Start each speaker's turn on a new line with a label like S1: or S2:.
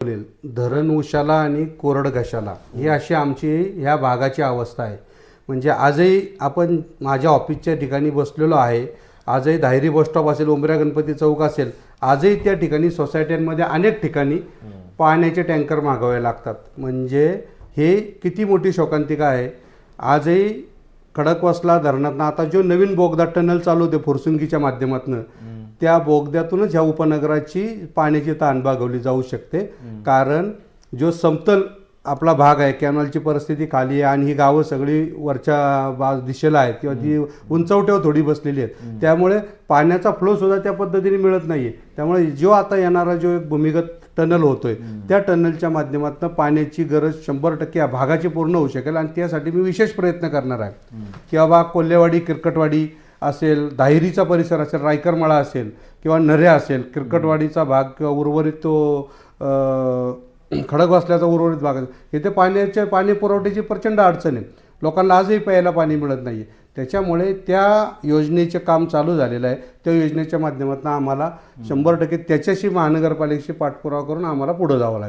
S1: धरण उशाला आणि कोरड घशाला ही अशी आमची ह्या भागाची अवस्था आहे। म्हणजे आजही आपण माझ्या ऑफिसच्या ठिकाणी बसलेलो आहे। आजही धायरी बस स्टॉप असेल, उंबऱ्या गणपती चौक असेल, आजही त्या ठिकाणी सोसायट्यांमध्ये अनेक ठिकाणी पाण्याचे टँकर मागवावे लागतात। म्हणजे हे किती मोठी शोकांतिका आहे। आजही खडकवासला धरणातनं आता जो नवीन बोगदा टनल चालू होते फुरसुंगीच्या माध्यमातून, त्या बोगद्यातूनच ह्या उपनगराची पाण्याची ताण भागवली जाऊ शकते। कारण जो समतल आपला भाग आहे, कॅनॉलची परिस्थिती खाली आहे आणि ही गावं सगळी वरच्या दिशेला आहेत किंवा ती उंचवट्यावर थोडी बसलेली आहेत, त्यामुळे पाण्याचा फ्लो सुद्धा त्या पद्धतीने मिळत नाही। त्यामुळे जो आता येणारा जो एक भूमिगत टनल होतोय, त्या टनलच्या माध्यमातून पाण्याची गरज 100% या भागाची पूर्ण होऊ शकेल। आणि त्यासाठी मी विशेष प्रयत्न करणार आहे की बाबा कोल्हेवाडी, किरकटवाडी असेल, दाहिरीचा परिसर असेल, रायकरमाळा असेल किंवा नऱ्या असेल, किरकटवाडीचा भाग किंवा उर्वरित तो खडकवासल्याचा उर्वरित भाग आहे, इथे पाणी पुरवठ्याची प्रचंड अडचण आहे। लोकांना आजही प्यायला पाणी मिळत नाही। त्याच्यामुळे त्या योजनेचे काम चालू झालेलं आहे। त्या योजनेच्या माध्यमातून आम्हाला 100% त्याच्याशी महानगरपालिकेशी पाठपुरावा करून आम्हाला पुढे जावं लागेल।